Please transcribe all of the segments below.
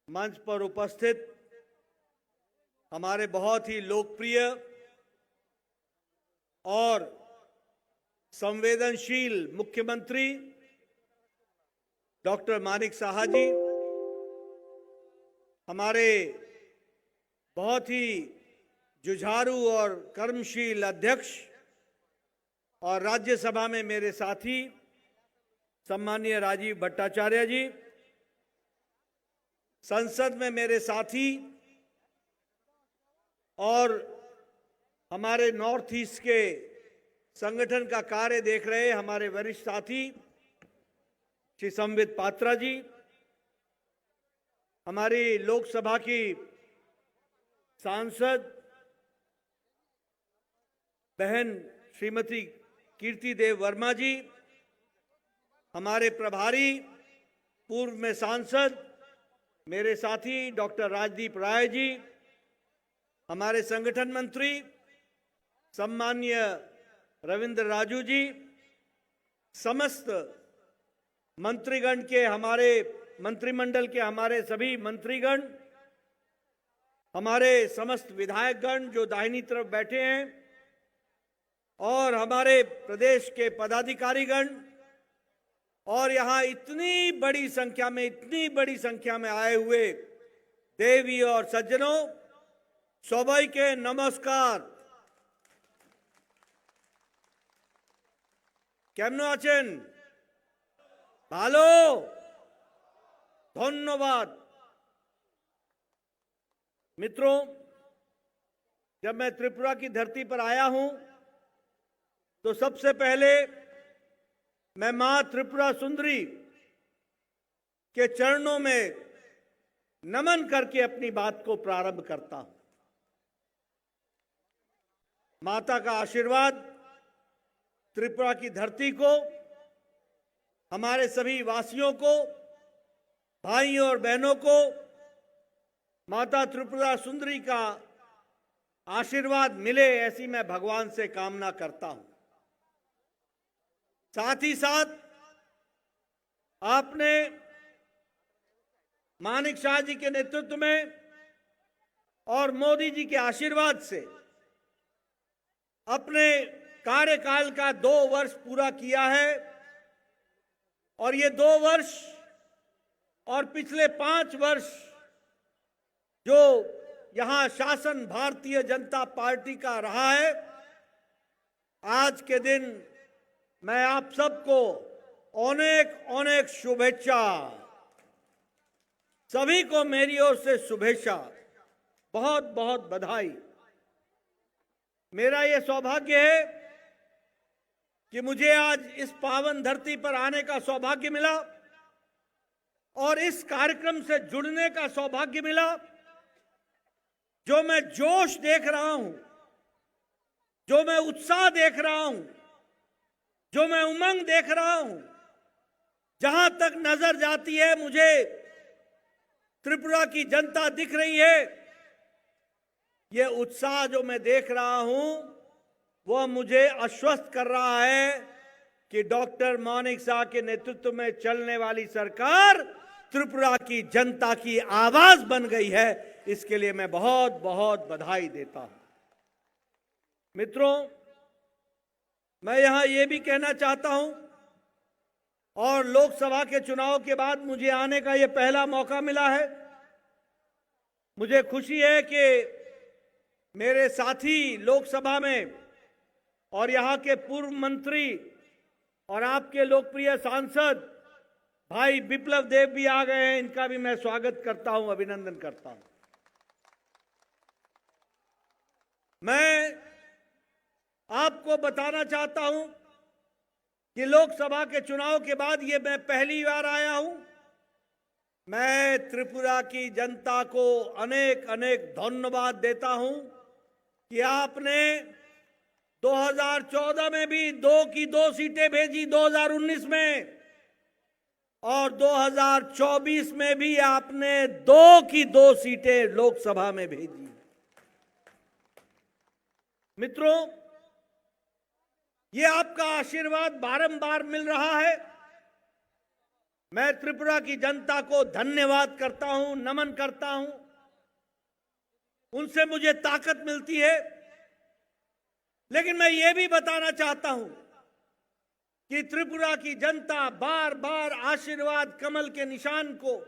मंच पर उपस्थित हमारे बहुत ही लोकप्रिय और संवेदनशील मुख्यमंत्री डॉक्टर मानिक साहा जी, हमारे बहुत ही जुझारू और कर्मशील अध्यक्ष और राज्यसभा में मेरे साथी सम्माननीय राजीव भट्टाचार्य जी, संसद में मेरे साथी और हमारे नॉर्थ ईस्ट के संगठन का कार्य देख रहे हमारे वरिष्ठ साथी श्री संबित पात्रा जी, हमारी लोकसभा की सांसद बहन श्रीमती कीर्ति देव वर्मा जी, हमारे प्रभारी पूर्व में सांसद मेरे साथी डॉक्टर राजदीप राय जी, हमारे संगठन मंत्री सम्माननीय रविंद्र राजू जी, समस्त मंत्रीगण के हमारे मंत्रिमंडल के हमारे सभी मंत्रीगण, हमारे समस्त विधायकगण जो दाहिनी तरफ बैठे हैं और हमारे प्रदेश के पदाधिकारीगण और यहाँ इतनी बड़ी संख्या में आए हुए देवी और सज्जनों, सबाइके नमस्कार। केमन आছেন? ভালো, धन्यवाद। मित्रों, जब मैं त्रिपुरा की धरती पर आया हूं तो सबसे पहले मैं मां त्रिपुरा सुंदरी के चरणों में नमन करके अपनी बात को प्रारंभ करता हूं। माता का आशीर्वाद त्रिपुरा की धरती को, हमारे सभी वासियों को, भाइयों और बहनों को माता त्रिपुरा सुंदरी का आशीर्वाद मिले, ऐसी मैं भगवान से कामना करता हूं। साथ ही साथ आपने मानिक शाह जी के नेतृत्व में और मोदी जी के आशीर्वाद से अपने कार्यकाल का 2 वर्ष पूरा किया है और ये 2 वर्ष और पिछले 5 वर्ष जो यहां शासन भारतीय जनता पार्टी का रहा है, आज के दिन मैं आप सबको अनेक अनेक शुभेच्छा, सभी को मेरी ओर से शुभेच्छा, बहुत बहुत बधाई। मेरा ये सौभाग्य है कि मुझे आज इस पावन धरती पर आने का सौभाग्य मिला और इस कार्यक्रम से जुड़ने का सौभाग्य मिला। जो मैं जोश देख रहा हूं, जो मैं उत्साह देख रहा हूं, जो मैं उमंग देख रहा हूं, जहां तक नजर जाती है मुझे त्रिपुरा की जनता दिख रही है। ये उत्साह जो मैं देख रहा हूं वह मुझे आश्वस्त कर रहा है कि डॉक्टर मानिक शाह के नेतृत्व में चलने वाली सरकार त्रिपुरा की जनता की आवाज बन गई है। इसके लिए मैं बहुत बहुत बधाई देता हूं। मित्रों, मैं यहां यह भी कहना चाहता हूं और लोकसभा के चुनाव के बाद मुझे आने का यह पहला मौका मिला है। मुझे खुशी है कि मेरे साथी लोकसभा में और यहां के पूर्व मंत्री और आपके लोकप्रिय सांसद भाई बिप्लब देव भी आ गए हैं। इनका भी मैं स्वागत करता हूं, अभिनंदन करता हूं। मैं आपको बताना चाहता हूं कि लोकसभा के चुनाव के बाद ये मैं पहली बार आया हूं। मैं त्रिपुरा की जनता को अनेक अनेक धन्यवाद देता हूं कि आपने 2014 में भी 2 की 2 सीटें भेजी, 2019 में, और 2024 में भी आपने 2 की 2 सीटें लोकसभा में भेजी। मित्रों, ये आपका आशीर्वाद बारंबार मिल रहा है। मैं त्रिपुरा की जनता को धन्यवाद करता हूं, नमन करता हूं। उनसे मुझे ताकत मिलती है। लेकिन मैं ये भी बताना चाहता हूं कि त्रिपुरा की जनता बार बार आशीर्वाद कमल के निशान को,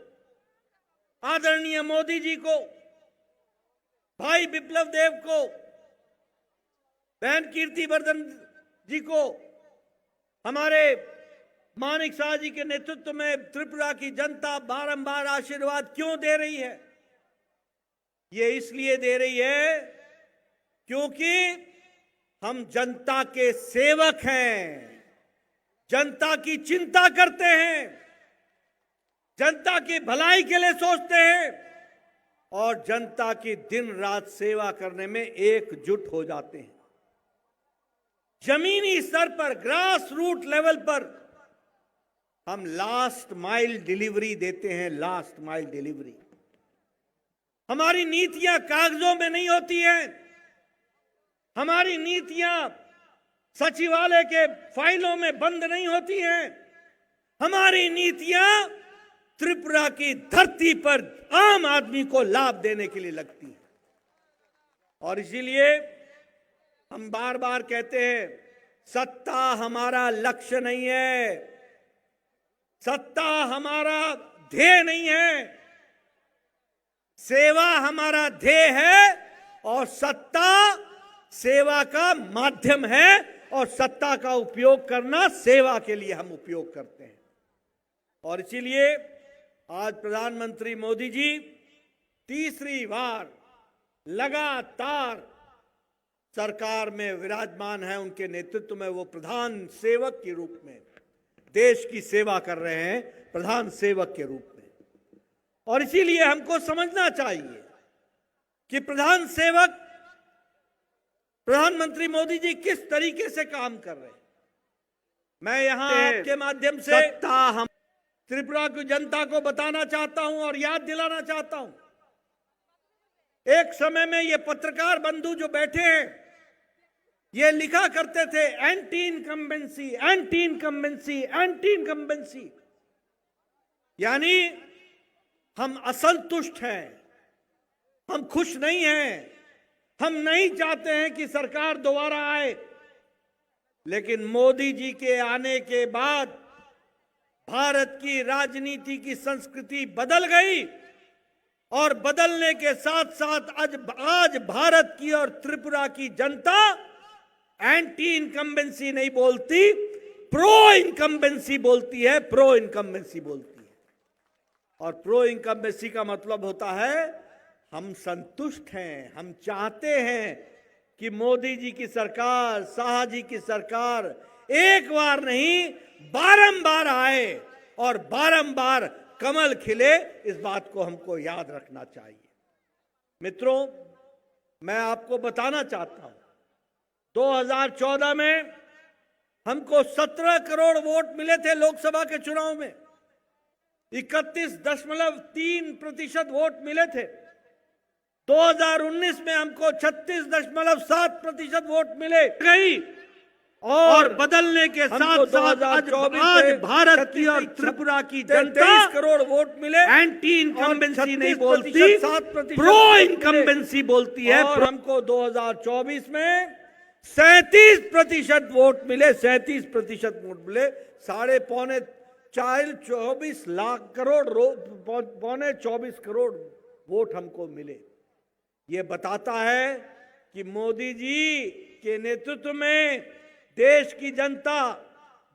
आदरणीय मोदी जी को, भाई बिप्लब देव को, बहन कीर्तिवर्धन जी को, हमारे मानिक शाह जी के नेतृत्व में त्रिपुरा की जनता बारंबार आशीर्वाद क्यों दे रही है? ये इसलिए दे रही है क्योंकि हम जनता के सेवक हैं, जनता की चिंता करते हैं, जनता की भलाई के लिए सोचते हैं और जनता की दिन रात सेवा करने में एकजुट हो जाते हैं। जमीनी स्तर पर, ग्रास रूट लेवल पर हम लास्ट माइल डिलीवरी देते हैं, लास्ट माइल डिलीवरी। हमारी नीतियां कागजों में नहीं होती हैं, हमारी नीतियां सचिवालय के फाइलों में बंद नहीं होती हैं। हमारी नीतियां त्रिपुरा की धरती पर आम आदमी को लाभ देने के लिए लगती हैं। और इसीलिए हम बार बार कहते हैं, सत्ता हमारा लक्ष्य नहीं है, सत्ता हमारा ध्येय नहीं है, सेवा हमारा ध्येय है और सत्ता सेवा का माध्यम है और सत्ता का उपयोग करना सेवा के लिए हम उपयोग करते हैं। और इसीलिए आज प्रधानमंत्री मोदी जी तीसरी बार लगातार सरकार में विराजमान है। उनके नेतृत्व में वो प्रधान सेवक के रूप में देश की सेवा कर रहे हैं, प्रधान सेवक के रूप में। और इसीलिए हमको समझना चाहिए कि प्रधान सेवक प्रधानमंत्री मोदी जी किस तरीके से काम कर रहे हैं। मैं यहां आपके माध्यम से हम त्रिपुरा की जनता को बताना चाहता हूं और याद दिलाना चाहता हूं, एक समय में ये पत्रकार बंधु जो बैठे हैं, ये लिखा करते थे anti incumbency, anti incumbency, anti incumbency. यानी हम असंतुष्ट हैं, हम खुश नहीं हैं, हम नहीं चाहते हैं कि सरकार दोबारा आए। लेकिन मोदी जी के आने के बाद भारत की राजनीति की संस्कृति बदल गई और बदलने के साथ साथ आज भारत की और त्रिपुरा की जनता एंटी इनकम्बेंसी नहीं बोलती, प्रो इनकम्बेंसी बोलती है, प्रो इनकम्बेंसी बोलती है। और प्रो इनकम्बेंसी का मतलब होता है हम संतुष्ट हैं, हम चाहते हैं कि मोदी जी की सरकार, शाह जी की सरकार एक बार नहीं बारंबार आए और बारंबार कमल खिले। इस बात को हमको याद रखना चाहिए। मित्रों, मैं आपको बताना चाहता हूं, 2014 में हमको 17 करोड़ वोट मिले थे लोकसभा के चुनाव में, 31.3% वोट मिले थे। 2019 में हमको 36.7% वोट मिले गई और बदलने के साथ साथ आज भारत की और त्रिपुरा की जनता 23 करोड़ वोट मिले। एंटी इनकम्बेंसी नहीं बोलती, 7% प्रो इनकम्बेंसी बोलती है। और हमको 2024 में 37% वोट मिले, 37% वोट मिले। साढ़े पौने 24 लाख करोड़, पौने 24 करोड़ वोट हमको मिले। ये बताता है कि मोदी जी के नेतृत्व में देश की जनता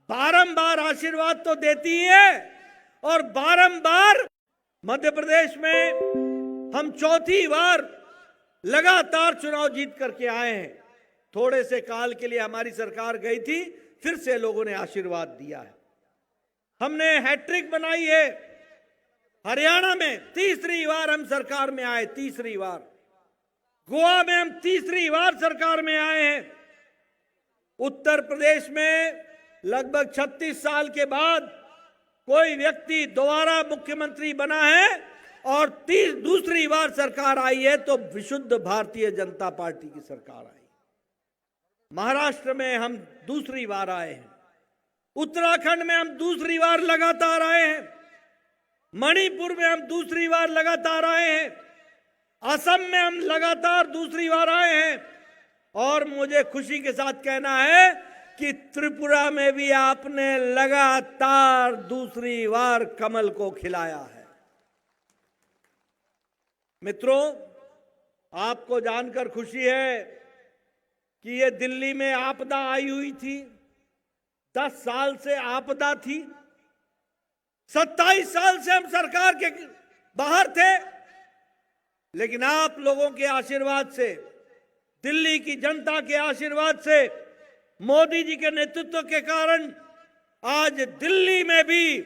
बारंबार आशीर्वाद तो देती है और बारंबार मध्य प्रदेश में हम चौथी बार लगातार चुनाव जीत करके आए हैं। थोड़े से काल के लिए हमारी सरकार गई थी, फिर से लोगों ने आशीर्वाद दिया है। हमने हैट्रिक बनाई है। हरियाणा में तीसरी बार हम सरकार में आए, तीसरी बार। गोवा में हम तीसरी बार सरकार में आए हैं। उत्तर प्रदेश में लगभग 36 साल के बाद कोई व्यक्ति दोबारा मुख्यमंत्री बना है और दूसरी बार सरकार आई है तो विशुद्ध भारतीय जनता पार्टी की सरकार आई। महाराष्ट्र में हम दूसरी बार आए हैं, उत्तराखंड में हम दूसरी बार लगातार आए हैं। मणिपुर में हम दूसरी बार लगातार आए हैं, असम में हम लगातार दूसरी बार आए हैं, और मुझे खुशी के साथ कहना है कि त्रिपुरा में भी आपने लगातार दूसरी बार कमल को खिलाया है। मित्रों, आपको जानकर खुशी है कि ये दिल्ली में आपदा आई हुई थी, 10 साल से आपदा थी, 27 साल से हम सरकार के बाहर थे, लेकिन आप लोगों के आशीर्वाद से, दिल्ली की जनता के आशीर्वाद से, मोदी जी के नेतृत्व के कारण आज दिल्ली में भी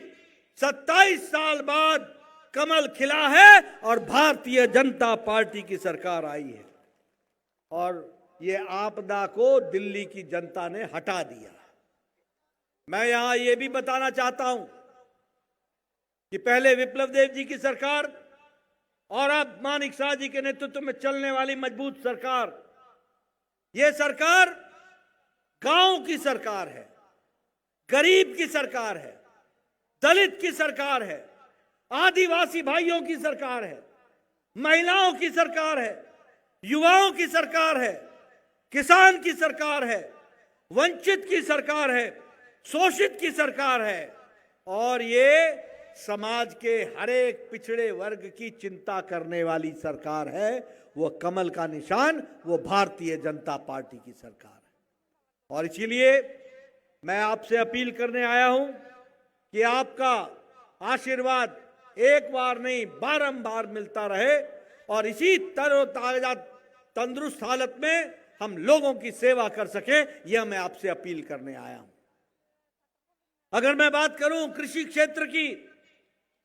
27 साल बाद कमल खिला है और भारतीय जनता पार्टी की सरकार आई है, और ये आपदा को दिल्ली की जनता ने हटा दिया। मैं यहां ये भी बताना चाहता हूं कि पहले विप्लव देव जी की सरकार और अब मानिक शाह जी के नेतृत्व में चलने वाली मजबूत सरकार, ये सरकार गांव की सरकार है, गरीब की सरकार है, दलित की सरकार है, आदिवासी भाइयों की सरकार है, महिलाओं की सरकार है, युवाओं की सरकार है, किसान की सरकार है, वंचित की सरकार है, शोषित की सरकार है, और ये समाज के हर एक पिछड़े वर्ग की चिंता करने वाली सरकार है। वो कमल का निशान, वो भारतीय जनता पार्टी की सरकार है। और इसीलिए मैं आपसे अपील करने आया हूं कि आपका आशीर्वाद एक बार नहीं, बारंबार मिलता रहे, और इसी तरोताजा तंदुरुस्त हालत में हम लोगों की सेवा कर सके, यह मैं आपसे अपील करने आया हूं। अगर मैं बात करूं कृषि क्षेत्र की,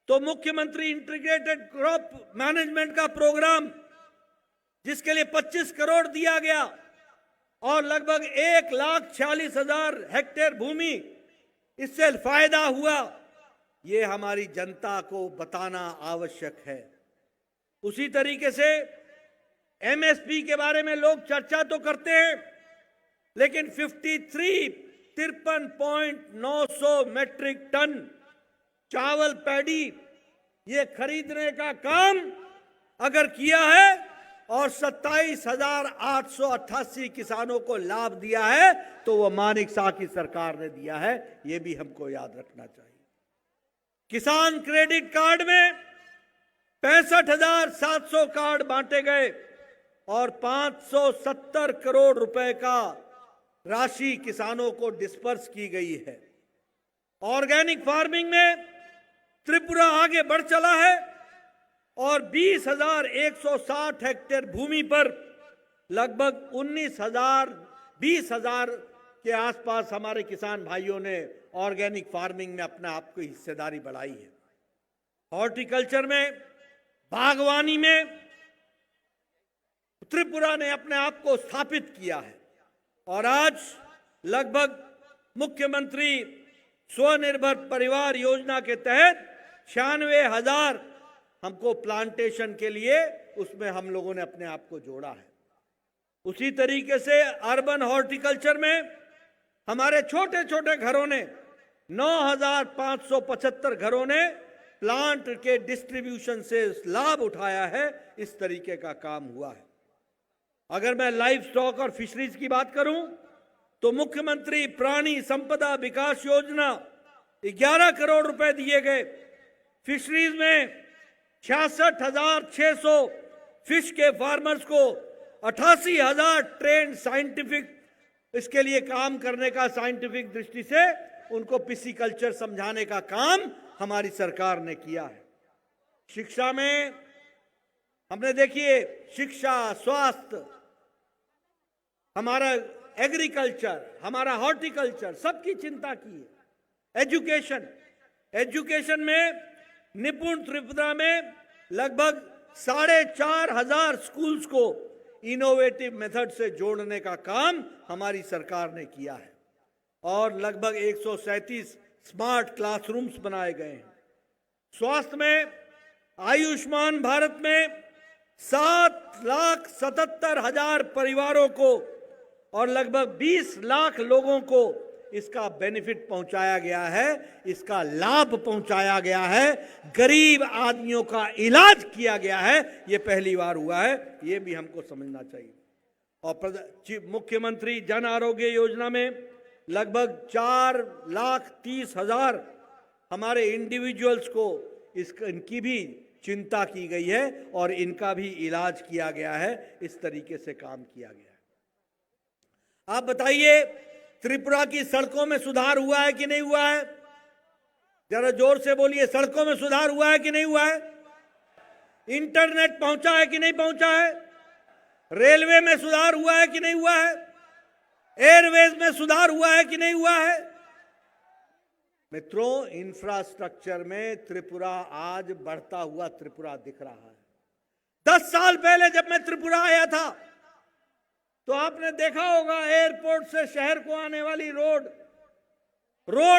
तो मुख्यमंत्री इंटीग्रेटेड क्रॉप मैनेजमेंट का प्रोग्राम, जिसके लिए 25 करोड़ दिया गया और लगभग 1,46,000 हेक्टेयर भूमि इससे फायदा हुआ, ये हमारी जनता को बताना आवश्यक है। उसी तरीके से एमएसपी के बारे में लोग चर्चा तो करते हैं, लेकिन 53.900 मैट्रिक टन चावल पैडी ये खरीदने का काम अगर किया है और 27,888 किसानों को लाभ दिया है, तो वो मानिक शाह की सरकार ने दिया है, ये भी हमको याद रखना चाहिए। किसान क्रेडिट कार्ड में 65,700 कार्ड बांटे गए और 570 करोड़ रुपए का राशि किसानों को डिस्पर्स की गई है। ऑर्गेनिक फार्मिंग में त्रिपुरा आगे बढ़ चला है और 20,160 हेक्टेयर भूमि पर लगभग 20,000 के आसपास हमारे किसान भाइयों ने ऑर्गेनिक फार्मिंग में अपने आप की हिस्सेदारी बढ़ाई है। हॉर्टिकल्चर में, बागवानी में त्रिपुरा ने अपने आप को स्थापित किया है, और आज लगभग मुख्यमंत्री स्वनिर्भर परिवार योजना के तहत 96,000 हमको प्लांटेशन के लिए उसमें हम लोगों ने अपने आप को जोड़ा है। उसी तरीके से अर्बन हॉर्टिकल्चर में हमारे छोटे छोटे घरों ने 9,575 घरों ने प्लांट के डिस्ट्रीब्यूशन से लाभ उठाया है। इस तरीके का काम हुआ है। अगर मैं लाइव स्टॉक और फिशरीज की बात करूं, तो मुख्यमंत्री प्राणी संपदा विकास योजना 11 करोड़ रुपए दिए गए। फिशरीज में 66,600 फिश के फार्मर्स को 88,000 ट्रेंड साइंटिफिक इसके लिए काम करने का, साइंटिफिक दृष्टि से उनको पिसीकल्चर समझाने का काम हमारी सरकार ने किया है। शिक्षा में हमने देखिए, शिक्षा, स्वास्थ्य, हमारा एग्रीकल्चर, हमारा हॉर्टिकल्चर, सबकी चिंता की है। एजुकेशन में निपुण त्रिपुरा में लगभग 4,500 स्कूल्स को इनोवेटिव मेथड से जोड़ने का काम हमारी सरकार ने किया है, और लगभग 137 स्मार्ट क्लासरूम्स बनाए गए हैं। स्वास्थ्य में आयुष्मान भारत में 7,77,000 परिवारों को और लगभग 20 लाख लोगों को इसका बेनिफिट पहुंचाया गया है, इसका लाभ पहुंचाया गया है, गरीब आदमियों का इलाज किया गया है, ये पहली बार हुआ है, ये भी हमको समझना चाहिए। और मुख्यमंत्री जन आरोग्य योजना में लगभग 4,30,000 हमारे इंडिविजुअल्स को इनकी भी चिंता की गई है और इनका भी इलाज किया गया है। इस तरीके से काम किया गया है। आप बताइए, त्रिपुरा की सड़कों में सुधार हुआ है कि नहीं हुआ है? जरा जोर से बोलिए, सड़कों में सुधार हुआ है कि नहीं हुआ है? इंटरनेट पहुंचा है कि नहीं पहुंचा है? रेलवे में सुधार हुआ है कि नहीं हुआ है? एयरवेज में सुधार हुआ है कि नहीं हुआ है? मित्रों, इंफ्रास्ट्रक्चर में त्रिपुरा आज बढ़ता हुआ त्रिपुरा दिख रहा है। 10 साल पहले जब मैं त्रिपुरा आया था तो आपने देखा होगा एयरपोर्ट से शहर को आने वाली रोड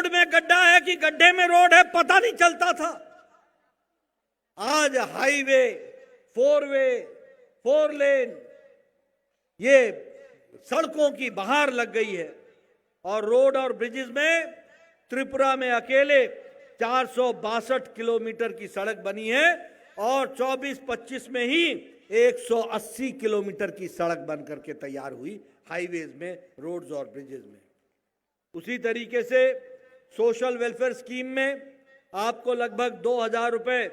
में गड्ढा है कि गड्ढे में रोड है, पता नहीं चलता था। आज हाईवे, 4 लेन, ये सड़कों की बहार लग गई है और रोड और ब्रिजेस में त्रिपुरा में अकेले 462 किलोमीटर की सड़क बनी है और 24-25 में ही 180 किलोमीटर की सड़क बन करके तैयार हुई हाईवेज में, रोड्स और ब्रिजेस में। उसी तरीके से सोशल वेलफेयर स्कीम में आपको लगभग 2,000 रुपए,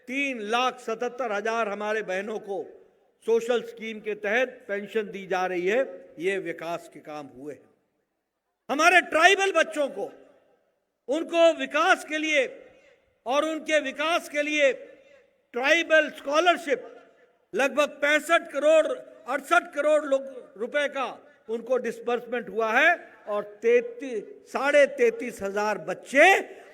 3,77,000 हमारे बहनों को सोशल स्कीम के तहत पेंशन दी जा रही है। ये विकास के काम हुए हैं। हमारे ट्राइबल बच्चों को, उनको विकास के लिए और उनके विकास के लिए ट्राइबल स्कॉलरशिप लगभग 68 करोड़ रुपए का उनको डिस्बर्समेंट हुआ है और 33,500 बच्चे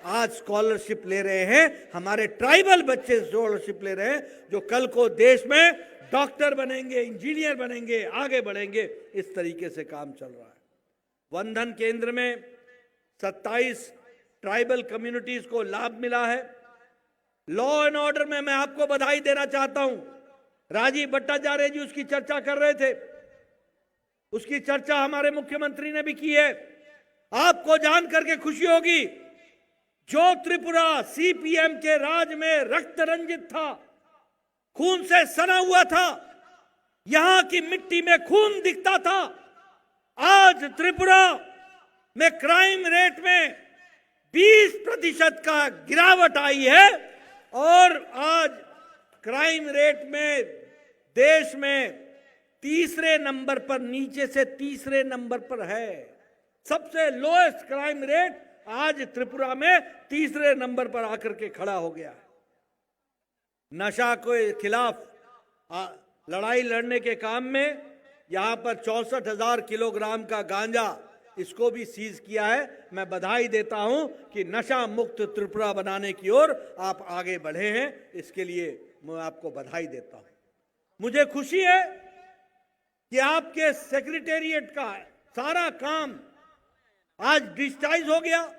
आज स्कॉलरशिप ले रहे हैं। हमारे ट्राइबल बच्चे स्कॉलरशिप ले रहे हैं जो कल को देश में डॉक्टर बनेंगे, इंजीनियर बनेंगे, आगे बढ़ेंगे। इस तरीके से काम चल रहा है। वंदन केंद्र में 27 ट्राइबल कम्युनिटीज को लाभ मिला है। लॉ एंड ऑर्डर में मैं आपको बधाई देना चाहता हूं। राजीव भट्टाचार्य जी उसकी चर्चा कर रहे थे, उसकी चर्चा हमारे मुख्यमंत्री ने भी की है। आपको जान करके खुशी होगी, जो त्रिपुरा सीपीएम के राज में रक्त रंजित था, खून से सना हुआ था, यहां की मिट्टी में खून दिखता था, आज त्रिपुरा में क्राइम रेट में 20% का गिरावट आई है और आज क्राइम रेट में देश में तीसरे नंबर पर, नीचे से तीसरे नंबर पर है। सबसे लोएस्ट क्राइम रेट आज त्रिपुरा में तीसरे नंबर पर आकर के खड़ा हो गया है। नशा के खिलाफ लड़ाई लड़ने के काम में यहां पर 64,000 किलोग्राम का गांजा, इसको भी सीज किया है। मैं बधाई देता हूं कि नशा मुक्त त्रिपुरा बनाने की ओर आप आगे बढ़े हैं, इसके लिए मैं आपको बधाई देता हूं। मुझे खुशी है कि आपके सेक्रेटेरिएट का सारा काम आज डिजिटाइज हो गया,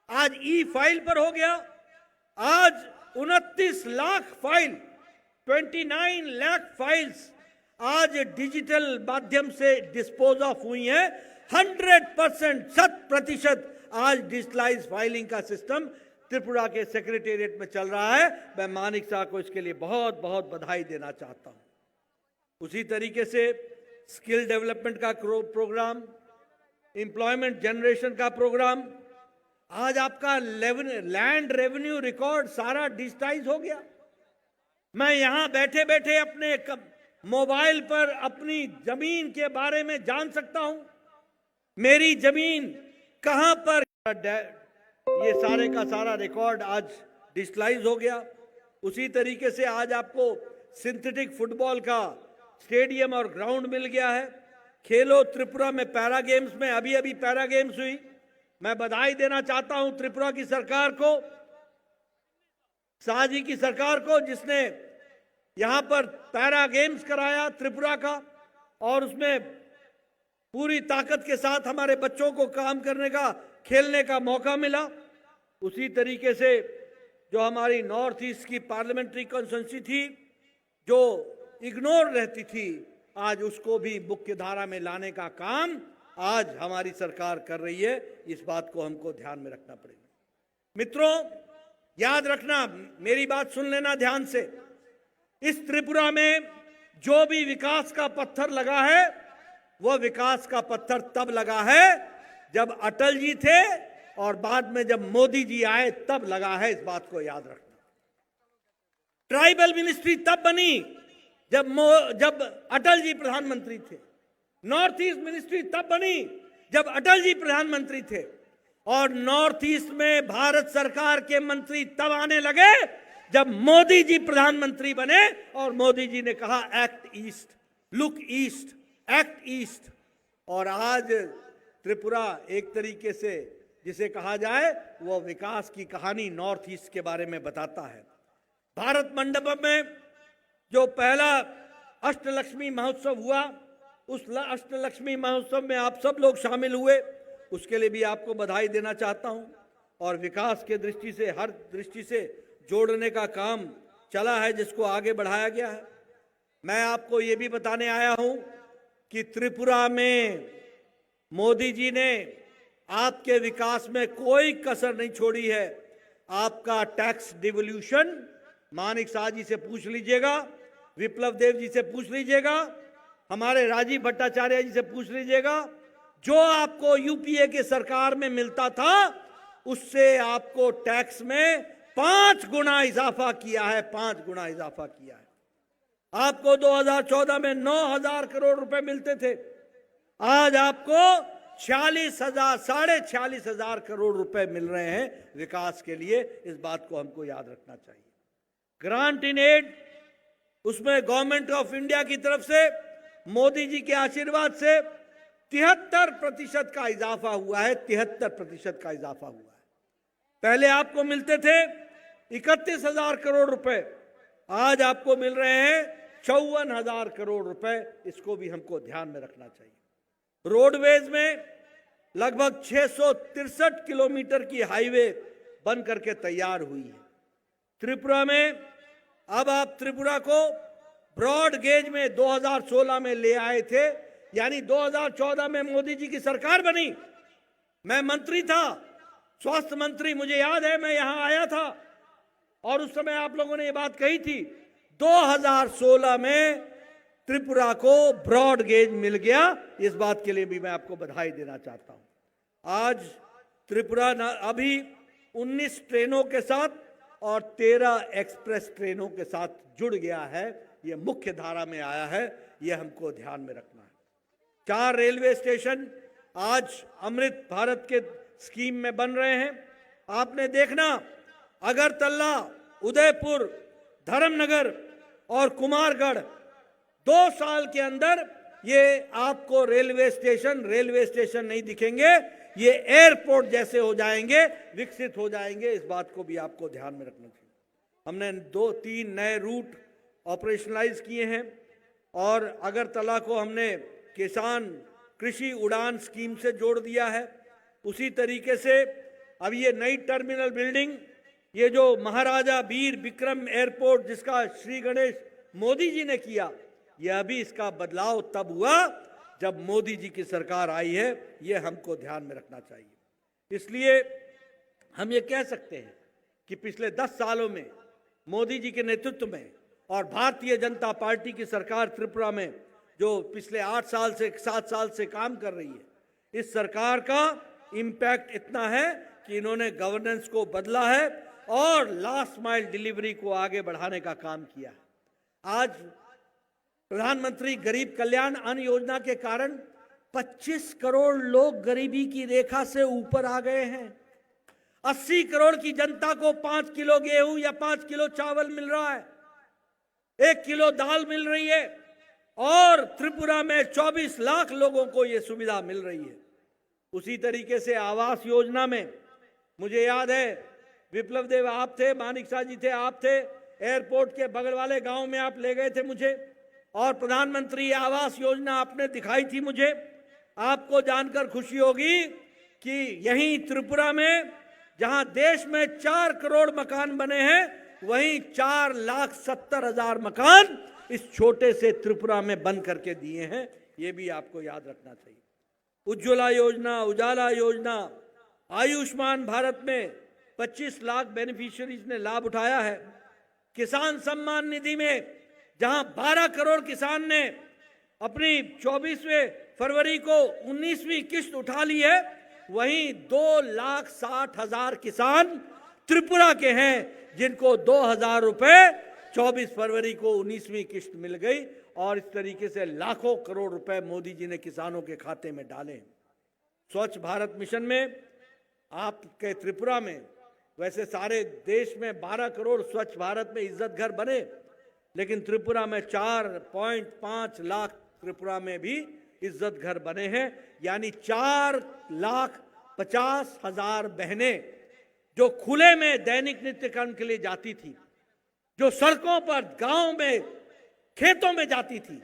आज ई फाइल पर हो गया। आज 29 लाख फाइल, 29 लाख फाइल्स आज डिजिटल माध्यम से डिस्पोज ऑफ हुई हैं। 100%, 100% आज डिजिटलाइज फाइलिंग का सिस्टम त्रिपुरा के सेक्रेटेरिएट में चल रहा है। मैं मानिक साहब को इसके लिए बहुत बहुत बधाई देना चाहता हूं। उसी तरीके से स्किल डेवलपमेंट का प्रोग्राम, एम्प्लॉयमेंट जनरेशन का प्रोग्राम, आज आपका लैंड रेवेन्यू रिकॉर्ड सारा डिजिटाइज हो गया। मैं यहां बैठे बैठे अपने मोबाइल पर अपनी जमीन के बारे में जान सकता हूं, मेरी जमीन कहां पर, ये सारे का सारा रिकॉर्ड आज डिजिटलाइज हो गया। उसी तरीके से आज आपको सिंथेटिक फुटबॉल का स्टेडियम और ग्राउंड मिल गया है। खेलो त्रिपुरा में पैरा गेम्स में अभी पैरा गेम्स हुई। मैं बधाई देना चाहता हूं त्रिपुरा की सरकार को, शाह जी की सरकार को, जिसने यहां पर पैरा गेम्स कराया त्रिपुरा का और उसमें पूरी ताकत के साथ हमारे बच्चों को काम करने का, खेलने का मौका मिला। उसी तरीके से जो हमारी नॉर्थ ईस्ट की पार्लियामेंट्री कॉन्स्टिट्यूंसी थी, जो इग्नोर रहती थी, आज उसको भी मुख्य धारा में लाने का काम आज हमारी सरकार कर रही है। इस बात को हमको ध्यान में रखना पड़ेगा। मित्रों, याद रखना, मेरी बात सुन लेना ध्यान से। इस त्रिपुरा में जो भी विकास का पत्थर लगा है, वह विकास का पत्थर तब लगा है जब अटल जी थे और बाद में जब मोदी जी आए तब लगा है। इस बात को याद रखना। ट्राइबल मिनिस्ट्री तब बनी जब अटल जी प्रधानमंत्री थे। नॉर्थ ईस्ट मिनिस्ट्री तब बनी जब अटल जी प्रधानमंत्री थे। और नॉर्थ ईस्ट में भारत सरकार के मंत्री तब आने लगे जब मोदी जी प्रधानमंत्री बने और मोदी जी ने कहा act east, look east, act east. और आज त्रिपुरा एक तरीके से जिसे कहा जाए वह विकास की कहानी नॉर्थ ईस्ट के बारे में बताता है। भारत मंडपम में जो पहला अष्टलक्ष्मी महोत्सव हुआ, उस अष्टलक्ष्मी महोत्सव में आप सब लोग शामिल हुए, उसके लिए भी आपको बधाई देना चाहता हूं। और विकास के दृष्टि से, हर दृष्टि से जोड़ने का काम चला है, जिसको आगे बढ़ाया गया है। मैं आपको ये भी बताने आया हूं कि त्रिपुरा में मोदी जी ने आपके विकास में कोई कसर नहीं छोड़ी है। आपका टैक्स डिवोल्यूशन मानिक शाह जी से पूछ लीजिएगा, विप्लव देव जी से पूछ लीजिएगा, हमारे राजीव भट्टाचार्य जी से पूछ लीजिएगा। जो आपको यूपीए के सरकार में मिलता था उससे आपको टैक्स में 5 गुना इजाफा किया है, 5 गुना इजाफा किया है। आपको 2014 में 9,000 करोड़ रुपए मिलते थे, आज आपको 46,000, 46,500 करोड़ रुपए मिल रहे हैं विकास के लिए। इस बात को हमको याद रखना चाहिए। ग्रांट इन एड, उसमें गवर्नमेंट ऑफ इंडिया की तरफ से मोदी जी के आशीर्वाद से 73% का इजाफा हुआ है, 73% का इजाफा हुआ है। पहले आपको मिलते थे 31,000 करोड़ रुपए, आज आपको मिल रहे हैं 54,000 करोड़ रुपए। इसको भी हमको ध्यान में रखना चाहिए। रोडवेज में लगभग 663 किलोमीटर की हाईवे बन करके तैयार हुई है। त्रिपुरा में अब आप त्रिपुरा को ब्रॉड गेज में 2016 में ले आए थे, यानी 2014 में मोदी जी की सरकार बनी। मैं मंत्री था, स्वास्थ्य मंत्री, मुझे याद है मैं यहां आया था और उस समय आप लोगों ने ये बात कही थी। 2016 में त्रिपुरा को ब्रॉड गेज मिल गया। इस बात के लिए भी मैं आपको बधाई देना चाहता हूं। आज त्रिपुरा अभी 19 ट्रेनों के साथ और 13 एक्सप्रेस ट्रेनों के साथ जुड़ गया है। ये मुख्य धारा में आया है, ये हमको ध्यान में रखना है। 4 रेलवे स्टेशन आज अमृत भारत के स्कीम में बन रहे हैं। आपने देखना, अगरतला, उदयपुर, धर्मनगर और कुमारगढ़ 2 साल के अंदर ये आपको रेलवे स्टेशन नहीं दिखेंगे, ये एयरपोर्ट जैसे हो जाएंगे, विकसित हो जाएंगे। इस बात को भी आपको ध्यान में रखना चाहिए। हमने 2-3 नए रूट ऑपरेशनलाइज किए हैं और अगरतला को हमने किसान कृषि उड़ान स्कीम से जोड़ दिया है। उसी तरीके से अब ये नई टर्मिनल बिल्डिंग, ये जो महाराजा वीर विक्रम एयरपोर्ट जिसका श्री गणेश मोदी जी ने किया, यह भी इसका बदलाव तब हुआ जब मोदी जी की सरकार आई है। यह हमको ध्यान में रखना चाहिए। इसलिए हम ये कह सकते हैं कि पिछले 10 सालों में मोदी जी के नेतृत्व में और भारतीय जनता पार्टी की सरकार त्रिपुरा में जो पिछले 8 साल से 7 साल से काम कर रही है, इस सरकार का इम्पैक्ट इतना है कि इन्होंने गवर्नेंस को बदला है और लास्ट माइल डिलीवरी को आगे बढ़ाने का काम किया है। आज प्रधानमंत्री गरीब कल्याण अन्न योजना के कारण 25 करोड़ लोग गरीबी की रेखा से ऊपर आ गए हैं। 80 करोड़ की जनता को 5 किलो गेहूं या 5 किलो चावल मिल रहा है, 1 किलो दाल मिल रही है और त्रिपुरा में 24 लाख लोगों को यह सुविधा मिल रही है। उसी तरीके से आवास योजना में मुझे याद है विप्लव देव आप थे, मानिक शाह जी थे, आप थे, एयरपोर्ट के बगल वाले गांव में आप ले गए थे मुझे और प्रधानमंत्री आवास योजना आपने दिखाई थी मुझे। आपको जानकर खुशी होगी कि यहीं त्रिपुरा में जहां देश में 4 करोड़ मकान बने हैं, वहीं 4,70,000 मकान इस छोटे से त्रिपुरा में बन करके दिए हैं। ये भी आपको याद रखना चाहिए। उज्ज्वला योजना, उजाला योजना, आयुष्मान भारत में 25 लाख बेनिफिशियरीज ने लाभ उठाया है। किसान सम्मान निधि में जहां 12 करोड़ किसान ने अपनी 24वें फरवरी को 19वीं किस्त उठा ली है, वहीं 2,60,000 किसान त्रिपुरा के हैं जिनको 2,000 रुपए 24 फरवरी को 19वीं किस्त मिल गई। और इस तरीके से लाखों करोड़ रुपए मोदी जी ने किसानों के खाते में डाले। स्वच्छ भारत मिशन में आपके त्रिपुरा में, वैसे सारे देश में 12 करोड़ स्वच्छ भारत में इज्जत घर बने, लेकिन त्रिपुरा में 4.5 लाख त्रिपुरा में भी इज्जत घर बने हैं। यानी 4,50,000 बहनें जो खुले में दैनिक नित्य कर्म के लिए जाती थी, जो सड़कों पर, गांव में, खेतों में जाती थी,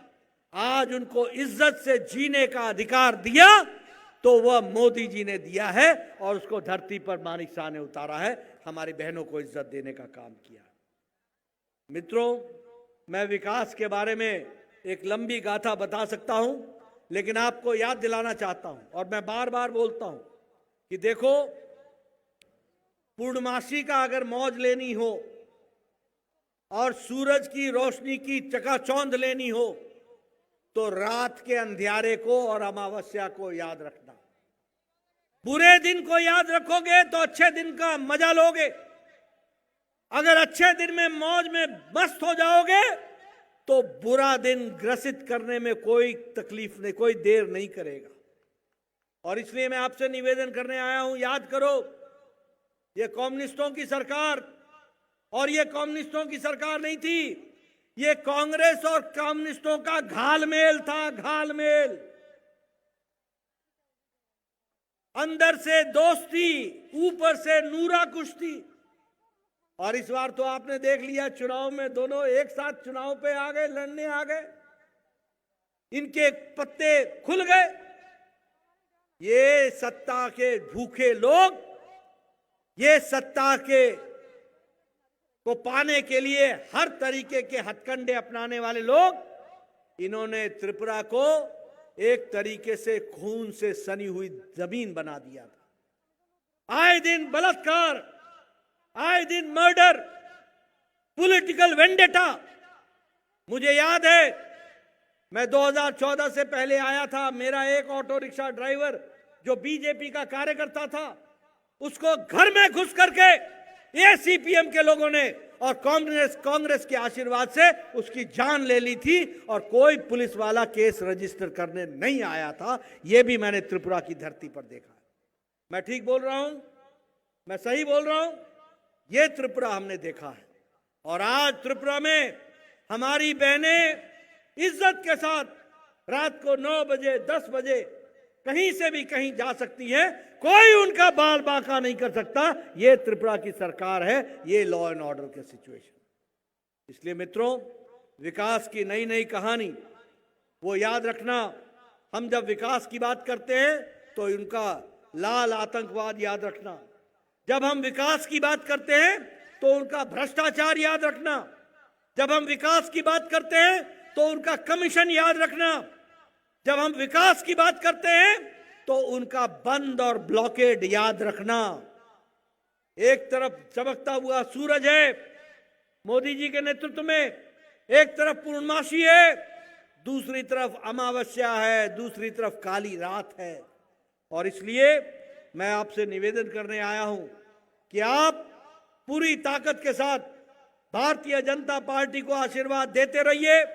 आज उनको इज्जत से जीने का अधिकार दिया तो वह मोदी जी ने दिया है और उसको धरती पर मानिक शाह ने उतारा है। हमारी बहनों को इज्जत देने का काम किया। मित्रों, मैं विकास के बारे में एक लंबी गाथा बता सकता हूं, लेकिन आपको याद दिलाना चाहता हूं और मैं बार बार बोलता हूं कि देखो, पूर्णमासी का अगर मौज लेनी हो और सूरज की रोशनी की चकाचौंध लेनी हो तो रात के अंधियारे को और अमावस्या को याद रखना। बुरे दिन को याद रखोगे तो अच्छे दिन का मजा लोगे। अगर अच्छे दिन में मौज में मस्त हो जाओगे तो बुरा दिन ग्रसित करने में कोई तकलीफ नहीं, कोई देर नहीं करेगा। और इसलिए मैं आपसे निवेदन करने आया हूं, याद करो, ये कम्युनिस्टों की सरकार, और ये कम्युनिस्टों की सरकार नहीं थी, ये कांग्रेस और कम्युनिस्टों का घालमेल था, घालमेल। अंदर से दोस्ती, ऊपर से नूरा कुश्ती। और इस बार तो आपने देख लिया, चुनाव में दोनों एक साथ चुनाव पे आ गए, लड़ने आ गए, इनके पत्ते खुल गए। ये सत्ता के भूखे लोग, ये सत्ता के को पाने के लिए हर तरीके के हथकंडे अपनाने वाले लोग, इन्होंने त्रिपुरा को एक तरीके से खून से सनी हुई जमीन बना दिया था। आए दिन बलात्कार, आए दिन मर्डर, पॉलिटिकल वेंडेटा। मुझे याद है, मैं 2014 से पहले आया था, मेरा एक ऑटो रिक्शा ड्राइवर जो बीजेपी का कार्यकर्ता था, उसको घर में घुस करके ये सीपीएम के लोगों ने और कांग्रेस के आशीर्वाद से उसकी जान ले ली थी और कोई पुलिस वाला केस रजिस्टर करने नहीं आया था। यह भी मैंने त्रिपुरा की धरती पर देखा। मैं ठीक बोल रहा हूं? मैं सही बोल रहा हूं? यह त्रिपुरा हमने देखा है। और आज त्रिपुरा में हमारी बहनें इज्जत के साथ रात को 9 बजे, 10 बजे कहीं से भी कहीं जा सकती है, कोई उनका बाल बांका नहीं कर सकता। ये त्रिपुरा की सरकार है, ये लॉ एंड ऑर्डर के सिचुएशन। इसलिए मित्रों, विकास की नई नई कहानी वो याद रखना। हम जब विकास की बात करते हैं तो उनका लाल आतंकवाद याद रखना। जब हम विकास की बात करते हैं तो उनका भ्रष्टाचार याद रखना। जब हम विकास की बात करते हैं तो उनका कमीशन याद रखना। जब हम विकास की बात करते हैं तो उनका बंद और ब्लॉकेड याद रखना। एक तरफ चमकता हुआ सूरज है मोदी जी के नेतृत्व में, एक तरफ पूर्णमासी है, दूसरी तरफ अमावस्या है, दूसरी तरफ काली रात है। और इसलिए मैं आपसे निवेदन करने आया हूं कि आप पूरी ताकत के साथ भारतीय जनता पार्टी को आशीर्वाद देते रहिए।